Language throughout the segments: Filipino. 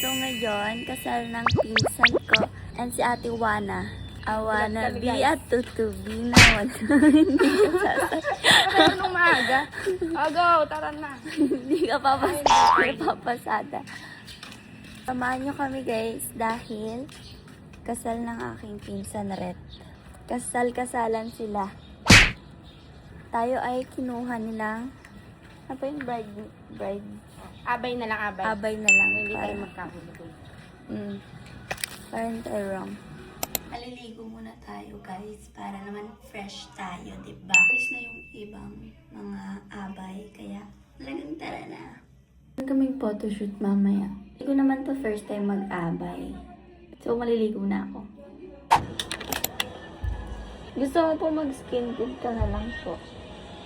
So ngayon, kasal ng pinsan ko and si Ate Wana. Awana, be at tutubi naman. Hindi ka sasay. Ano maaga? Oh, go, tara na. Hindi ka papasada. Samahan nyo kami guys dahil kasal ng aking pinsan Ret. Kasal-kasalan sila. Tayo ay kinuha nilang ano pa yung bride? Abay na lang, abay. Abay na lang. Hindi tayo magkahulog. Parang tayo wrong. Maliligo muna tayo guys para naman fresh tayo, diba? Fresh na yung ibang mga abay, kaya talagang tara na. Meron kaming photoshoot mamaya. Hindi ko naman to first time mag-abay. So maliligo na ako. Gusto mo po mag-skin tint ka na lang po.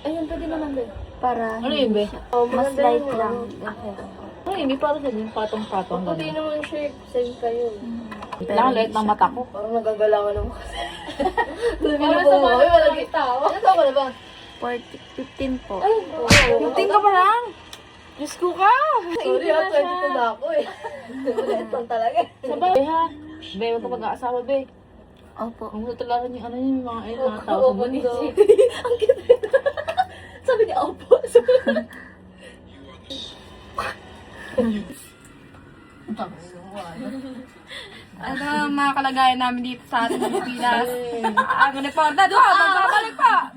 Ayun, pwede naman ba? Para Ano yun, be? mas light lang. Okay. Ano yun, may parang sa yung patong-patong. Hindi naman sure, same kayo. Nakaliit ng mata ko. Parang nagagalangan naman kasi. Parang sa mga walang tao. Ano tao ka na ba? 15 po. Tingting ka pa lang. Diyos ko ka. Sorry, at 22 na ako eh. Ulit lang talaga. Sabay ha. Be, huwag ka mag-aasawa, be. Opo. Ang tutularan yung ano yung mga mga tao sa bunisi. Ang cute. Sabi niya, opo. Ano ang mga kalagayan namin dito sa ating Pilipinas? Ang reporta doon, magbabalik pa!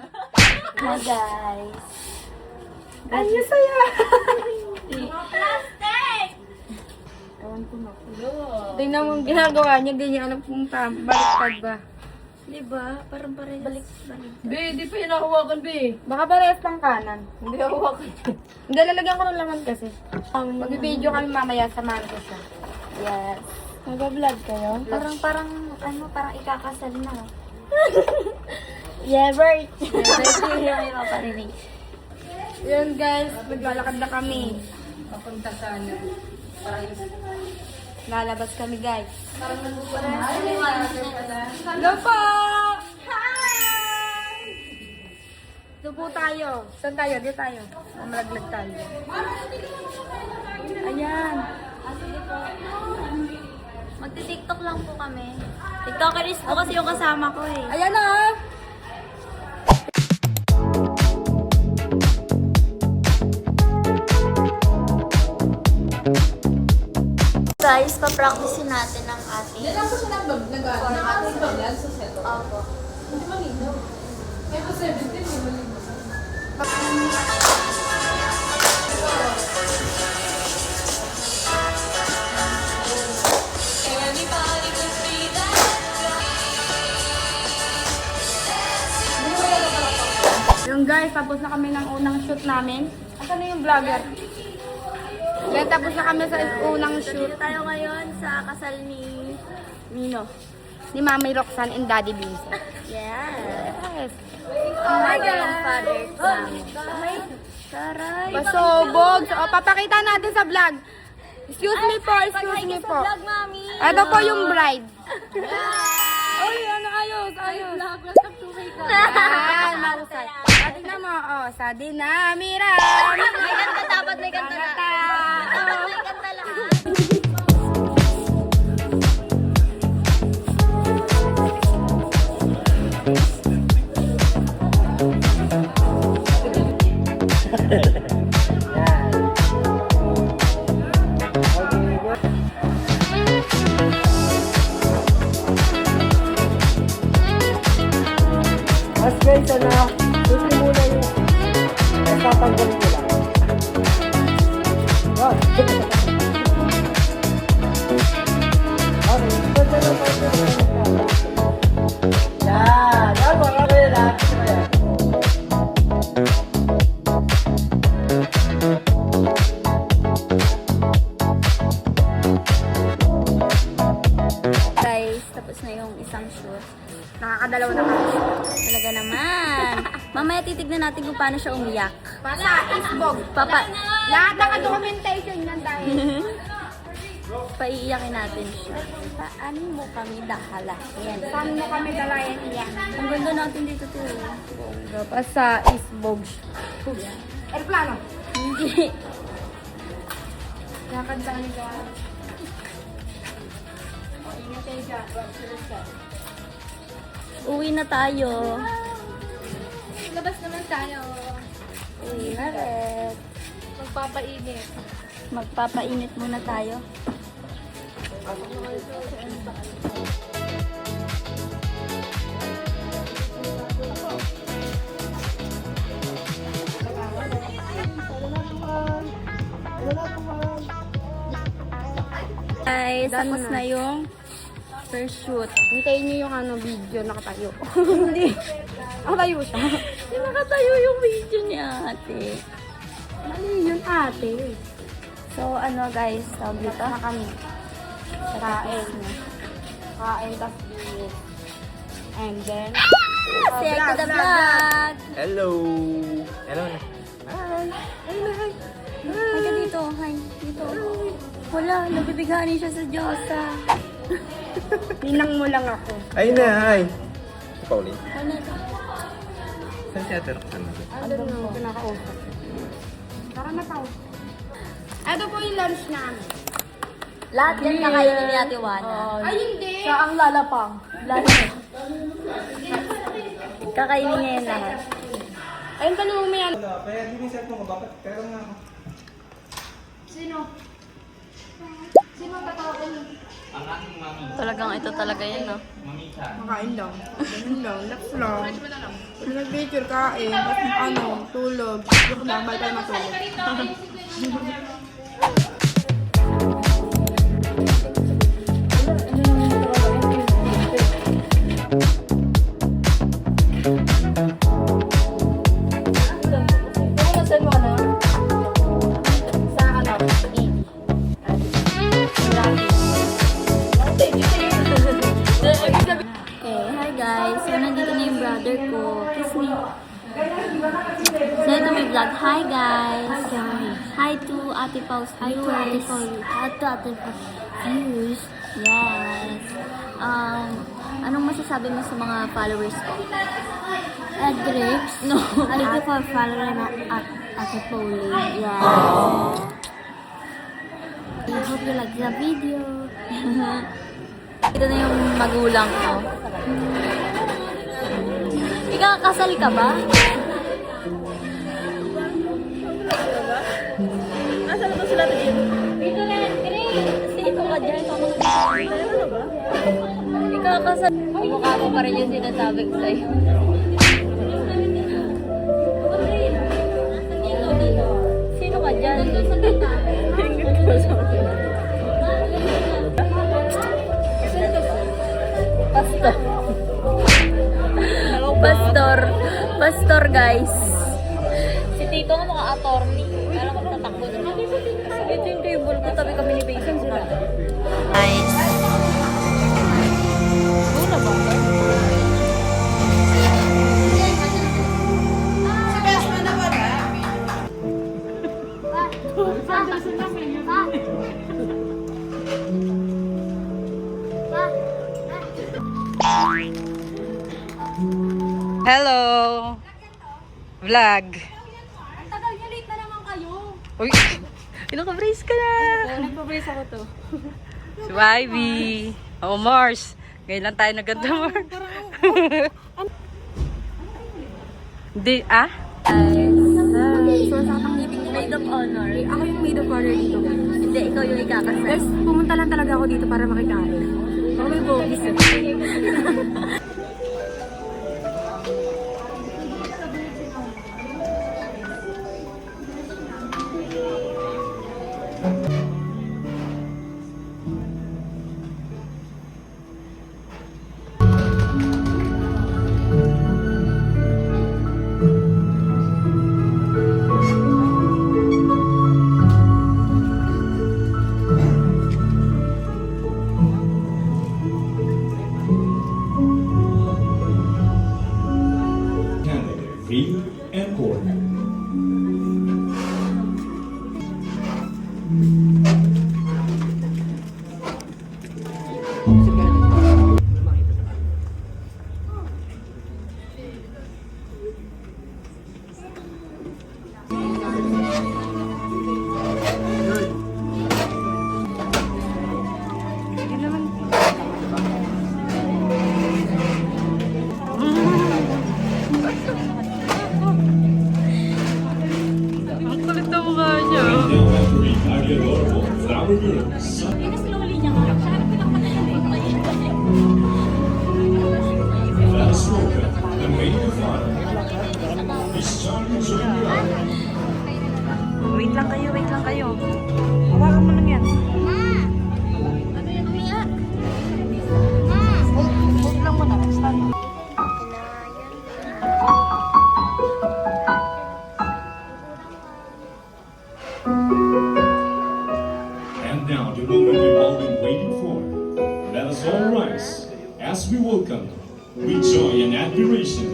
Hi guys. Ay, saya! Tingnan mo ang ginagawa niya, hindi niya alam kung baliktad ba. Diba? Parang parehas. Balik. Be, di pa yun nakawakan, be. Baka parehas pang kanan. Hindi nakawakan. Hindi, lalagyan ko ng laman kasi. Mag-video kami mamaya, samahan ko siya. Yes. Mag-vlog kayo? Parang ikakasal na. Yeah, right. Hindi kayo maparinig. Yun guys, maglalakad na kami. Papunta sa ano. Lalabas kami guys. Hello po! Hi! Doon po tayo. Saan tayo? Dito tayo. Mamalaglag tayo. Ayan. Magti-tiktok lang po kami. TikTokeris po kasi yung kasama ko eh. Ayan na! Guys, pa-practicein natin ang ating... Yan lang po siya nag-vlog sa set. Opo. Hindi malinaw. Kaya po 17, hindi malinaw. Yung guys, tapos na kami ng unang shoot namin. Asan na yung vlogger? Then, tapos na kami sa unang shoot. Dito tayo ngayon sa kasal ni Nino. Ni Mami Roxanne and Daddy Vincent. Yes. Yes. Hi guys. Father namin. Taray. Pasubog. So, papakita natin sa vlog. Excuse me po, excuse me po. Vlog, mami. Ito po yung bride. Uy, ano ayos, ayos. Yan, mahusay. Tignan mo, oh, sa dinamira. May kanta dapat, may kanta na. Dapat may kanta lang. Mas guys, ano, gusto muna yung tatanggalin ko lang. Wow. Yan. Yan, mga lalaki na yan. Guys, tapos na yung isang shoot. Nakakadalaw na kami. Talaga naman. Mamaya titignan natin kung paano siya umiyak. Sa isbog. Lahat ng documentation yan dahil. Paiiyakin natin siya. Paano mo kami dahala? Ayan. Saan mo kami dalayan yan? Ang ganda natin dito to. Pa sa isbog. Aeroplano. Hindi. Lakad sa kanila. Uwi na tayo. Labas naman tayo. Uwi na rin. Magpapainit. Magpapainit muna tayo. Guys, tapos na yung first shoot. Hintayin niyo yung video, nakatayo. Hindi. Nakatayo siya. Hindi nakatayo yung video ni ate. Mali yun ate. So, ano guys, tawag dito? Na kami. Kain. Kain, tas bilis. And then, Say hi to the vlog! Hello! Hello na. Hi ka dito, hi. Dito. Wala, nabibighanin siya sa Diyosa. ninang mo lang ako. Ay na, ay! Pauline. Ano ito? Saan si Ate Roxanne? Ano mo, pinakausap. Tara na tao. Ito po yung lunch namin. Lahat yan kakainin ni Ate Wana. Ay, hindi. Siya ang lalapang. Kakainin niya yan lahat. Ayun, tanong mo yan. Kaya hindi yung cellphone ko, bakit? Kaya nga ako. Sino? Sino ang tatawagin? Talagang ito talaga yan, no? Makain lang. Ganun lang. Laps lang. Nag-picture, kain. Tapos tulog. Look lang, balik tayo matulog. Okay, hi guys. So, nandito na yung brother ko. Kiss me. So, ito may vlog. Hi guys. Hi to Ate Pau's viewers. Hi to Ate Pau's viewers. Yes. Anong masasabi mo sa mga followers ko? Adrix? No. Thank you for following at Ate Pauline. Yes. I hope you like the video. Ito na yung magulang ko. Ikakasal ka ba? Nasaan ba sila dito? Dito na, Grace! Sino ka dyan? Ikakasal. Mukha mo pa rin yung sinasabi ko sa'yo. Sino ka dyan? Pastor. Pastor guys. Si Tito nga mga attorney. Kala ko tatakbo na. Ito yung table ko. Tabi kami ni Basin sila. Nice. Una ba? Hello! Vlog! Ang tagal niya, late na naman kayo. Uy! Pinaka-brace ka na! Nagpa-brace ako to. Si Ivy! Oo, Mars! Ngayon lang tayo naganda, Mars. Hindi, ah? So, sa akong maid of honor. Ako yung maid of honor dito. Hindi, ikaw yung ikakasal. Guys, pumunta lang talaga ako dito para makikain. Baka may bogis eh. Fast forward, the main father. This time is Wait lang kayo. Hawakan mo lang yan. Hold lang muna. Stand. And now the moment we've all been waiting for. Let us all rise as we welcome, with joy and admiration,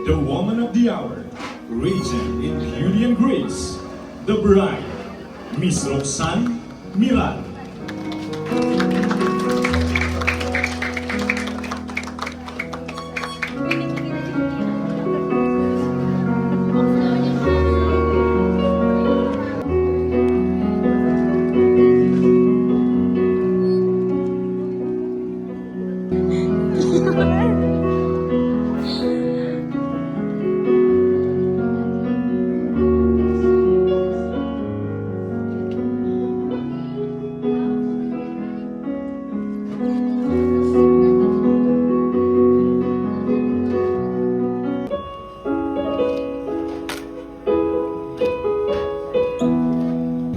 the woman of the hour, radiant in beauty and grace, the bride, Miss Roxanne Miral.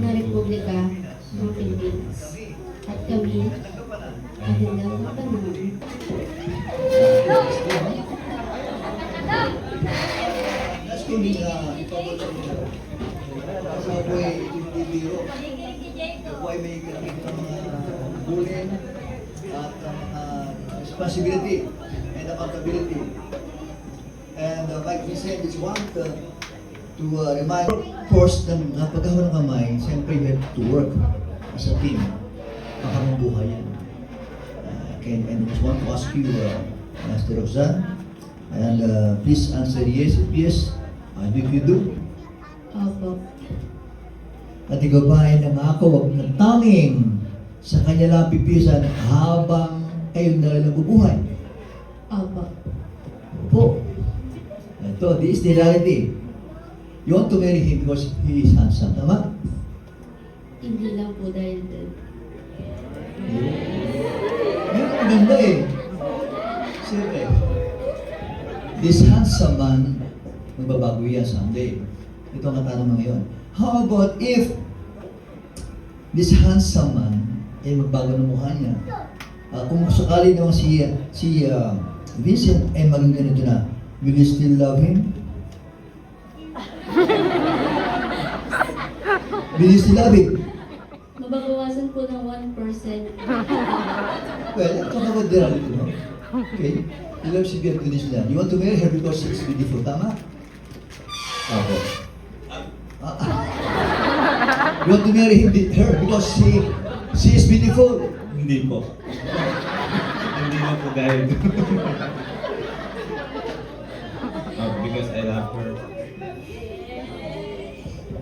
na Republika ng Pilipinas. At kami ay handang matanong. Actually, ipabot sa inyo. Sa apoy, hindi biro. Apoy may ganito mga bullying at responsibility and accountability. And like we said, it's one to remind, of course, na pagkahon ng kamay, siyempre you have to work as a team. Pakamang buhay yan. And I just want to ask you, Master Roxanne, and please answer yes if yes, and if you do. Opo. At ikaw ba ay nangako ng tanging sa kanya lang pipisan habang kayo na nabubuhay? Opo. Opo. Ito, this is the reality. You want to marry him because he is handsome, tama? Hindi lang po dahil doon. Ngayon, ang ganda eh. Siyempre, this handsome man, magbabago yan someday. Ito ang katanungan ngayon. How about if this handsome man ay magbago ng mukha niya? Kung sakali naman si Vincent ay maging ganito na, will you still love him? Will you still love him? Mababawasan po ng 1%. Well, talk about the reality, no? Okay? You love si Bianca Nisla. You want to marry her because she's beautiful, tama? Ako. You want to marry her because she is beautiful? Hindi po. Hindi na po dahil. Because I love her.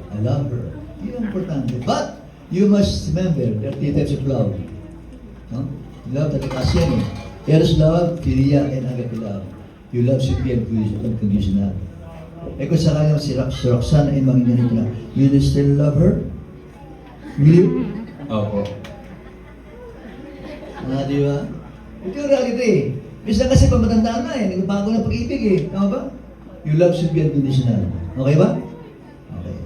I love her. Yun ang importante. But, you must remember, there are three types of love. No? Love at kasi Eros love, philia, and agape love. You love should be unconditional. Eh kung sakali si Roxanne ay mangyayari na, will you still love her? Will you? Opo. Di ba? Ito yung reality eh. Minsan kasi pag matandaan na eh, nagbago na pag-ibig eh. Tama ba? You love should be unconditional. Okay ba? Okay.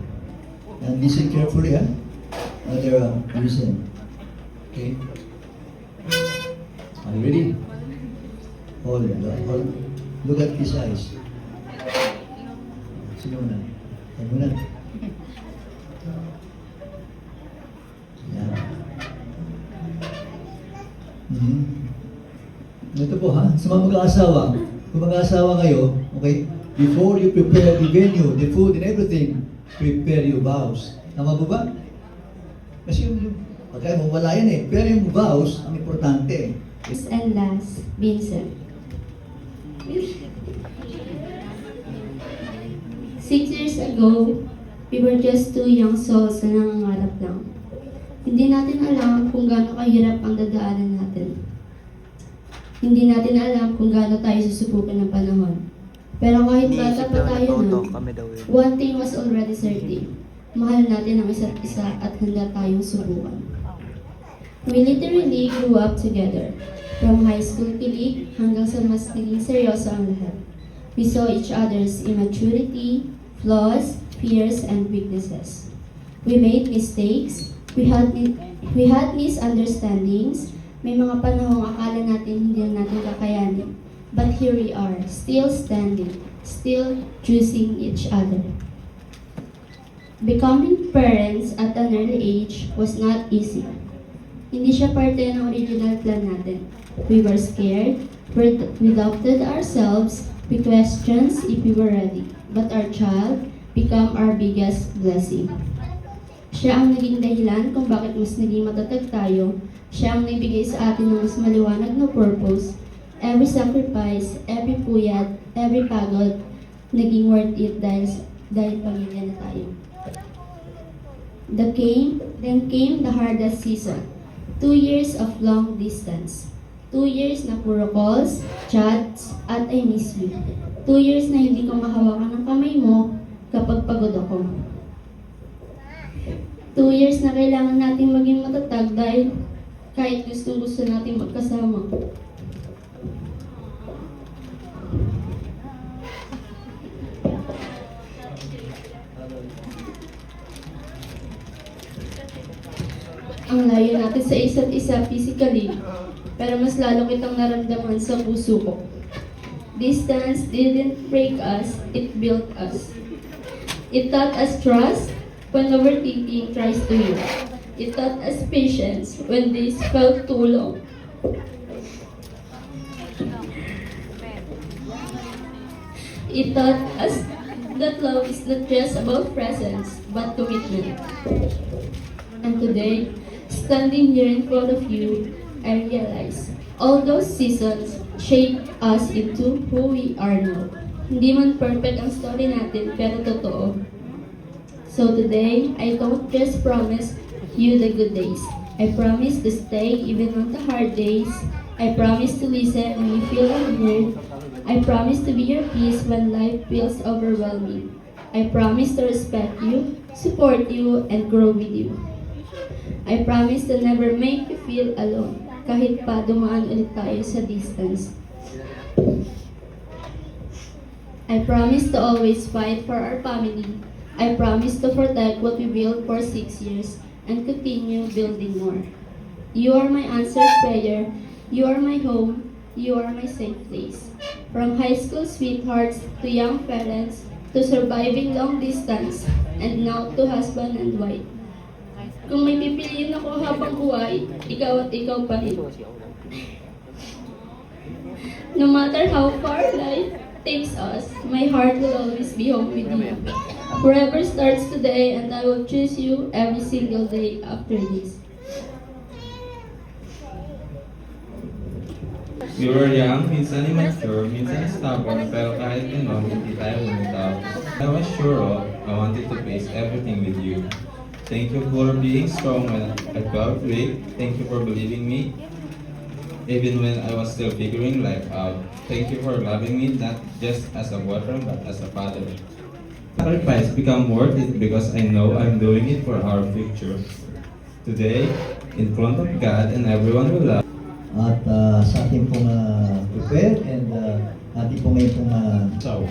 And listen carefully, ha? Listen. Okay? Are you ready? Hold. Look at his eyes. Sino muna? Sino muna? Yan. Ito po ha, sa mga mag-aasawa, kung mag-aasawa kayo, okay, before you prepare the venue, the food and everything, prepare your vows. Tama po ba? Kasi yung pagkaya mo, wala yan eh. Pero yung vows, ang importante. And last, Vincent. 6 years ago, we were just two young souls na nangangarap lang. Hindi natin alam kung gaano kahirap ang dadaanan natin. Hindi natin alam kung gaano tayo susubukan ng panahon. Pero kahit bata pa tayo nun, one thing was already certain. Mahal natin ang isa't isa at handa tayong subukan. We literally grew up together. From high school kilig hanggang sa mas naging seryoso ang lahat. We saw each other's immaturity, flaws, fears, and weaknesses. We made mistakes. We had misunderstandings. May mga panahong akala natin hindi natin kakayanin. But here we are, still standing, still choosing each other. Becoming parents at an early age was not easy. Hindi siya parte ng original plan natin. We were scared, we doubted ourselves, we questioned if we were ready. But our child became our biggest blessing. Siya ang naging dahilan kung bakit mas naging matatag tayo. Siya ang nagbigay sa atin ng mas maliwanag na purpose. Every sacrifice, every puyat, every pagod, naging worth it dahil pamilya na tayo. Then came the hardest season. 2 years of long distance. 2 years na puro calls, chats, at I miss you. 2 years na hindi ko mahawakan ng kamay mo kapag pagod ako. 2 years na kailangan nating maging matatag dahil kahit gusto nating magkasama. Ang layo natin sa isa't isa physically, pero mas lalo kitang naramdaman sa puso ko. Distance didn't break us, it built us. It taught us trust when overthinking tries to you. It taught us patience when days felt too long. It taught us that love is not just about presence, but commitment. And today, standing here in front of you, I realize all those seasons shaped us into who we are now. Hindi man perfect ang story natin, pero totoo. So today, I don't just promise you the good days. I promise to stay even on the hard days. I promise to listen when you feel unheard. I promise to be your peace when life feels overwhelming. I promise to respect you, support you, and grow with you. I promise to never make you feel alone, kahit pa dumaan ulit tayo sa distance. I promise to always fight for our family. I promise to protect what we built for 6 years and continue building more. You are my answered prayer. You are my home. You are my safe place. From high school sweethearts to young parents to surviving long distance and now to husband and wife. Kung may pipiliin ako habang buhay, ikaw at ikaw pa rin. No matter how far life takes us, my heart will always be home with you. Forever starts today and I will choose you every single day after this. We were young, minsan immature, minsan stubborn, pero kahit gano'n, hindi tayo lumitaw. I was sure of, I wanted to face everything with you. Thank you for being strong when I felt weak. Thank you for believing me, even when I was still figuring life out. Thank you for loving me, not just as a boyfriend, but as a father. Sacrifice become worth it because I know I'm doing it for our future. Today, in front of God and everyone we love. At sa ating pong prepare and ating pong ngayon pong Asawa.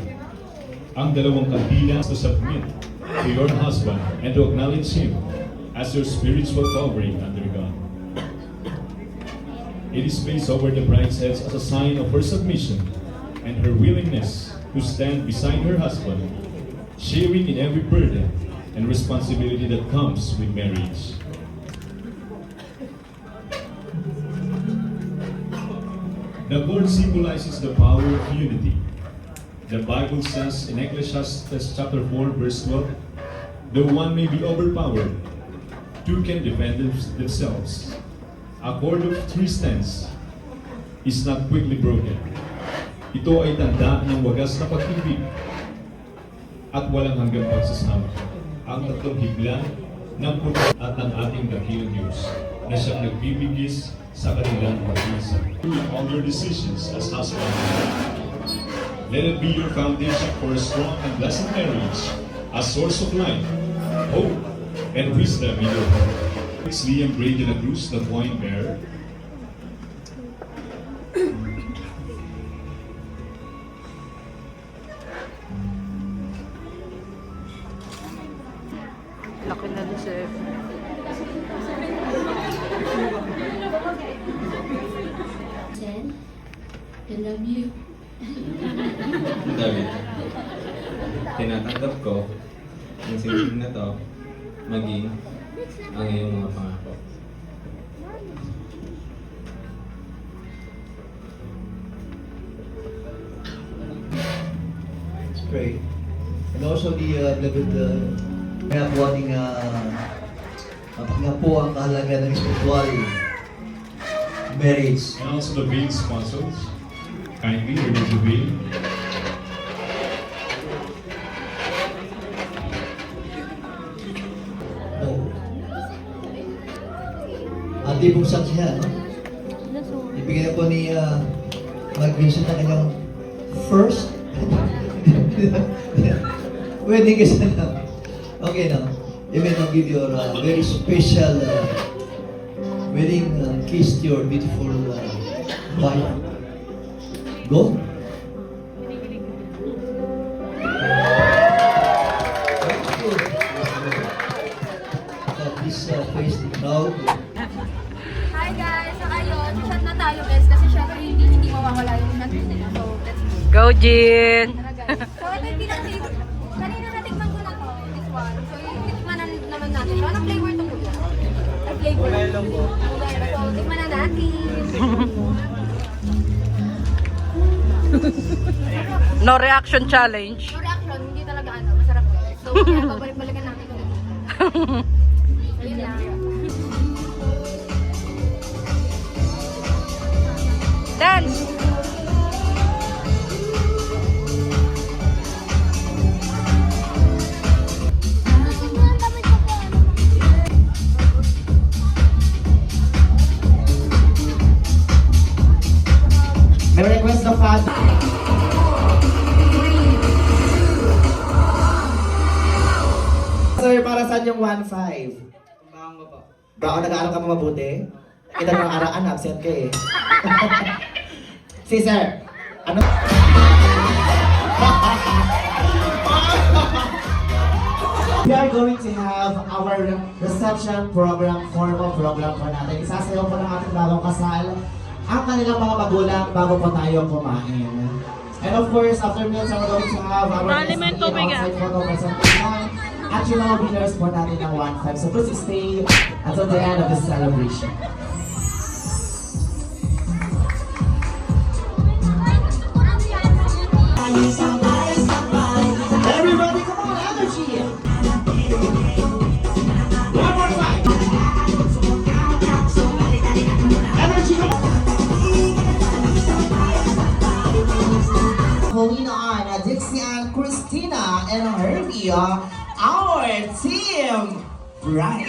Ang dalawang kandila to submit to your husband and to acknowledge him as your spiritual covering under God. It is placed over the bride's head as a sign of her submission and her willingness to stand beside her husband, sharing in every burden and responsibility that comes with marriage. The cord symbolizes the power of unity. The Bible says in Ecclesiastes chapter 4 verse 12, though one may be overpowered, two can defend themselves. A cord of 3 strands is not quickly broken. Ito ay tanda ng wagas na pag-ibig at walang hanggang pagsasama. Ang tatlong higla ng puno at ng ating dakilang Diyos na siyang nagbibigis sa kanilang pag-isa. All your decisions as husband and wife. Let it be your foundation for a strong and blessed marriage, a source of life, hope, and wisdom in your home. It's Liam Gray de la Cruz, the wine bearer. Laki na ni Sir. Jen, I love you. David, tinatanggap ko yung singsing na to maging ang iyong mga pangako. It's great. And also the beloved kaya po ating nga po ang kahalaga ng spiritual marriage. And also the veil sponsors. Kindly remove the veil. Ang tipong saksihan, no? Ibigay na po ni Mag-Vincent ang kanyang first wedding kasi na. Okay na. Even I'll give you a very special wedding kiss to your beautiful wife. Go. Please face the crowd. Hi guys! So ayun, shot na tayo guys kasi syempre hindi mawawala yung shot. So let's Go, Jin! tara guys. So ito yung pinag-flavor. Kanina natikman ko na to, this one. So yung tikman na naman natin. So anong flavor to kuya? Ay flavor. Kulay lang po. So tikman na natin. No reaction challenge. No reaction, hindi talaga masarap. So kaya babalik-balikan natin ulit. So yun lang. Dance! May request na fan. Sir, para saan yung 1-5? Baka nag-aaral ka pa mabuti? Kita ng araan, absent ka eh. Si sir, ano? We are going to have our reception program, formal program po natin. Isasayaw po ng ating bagong kasal ang kanilang mga magulang bago po tayo kumain. And of course, after meals, we're going to have our outside photo presentation at yung mga winners po natin ng 1-5. So please stay until the end of the celebration. Everybody, come on, energy! One more time! Energy, come on! Calling on Dixie and Christina and Herbie, our team, Bright.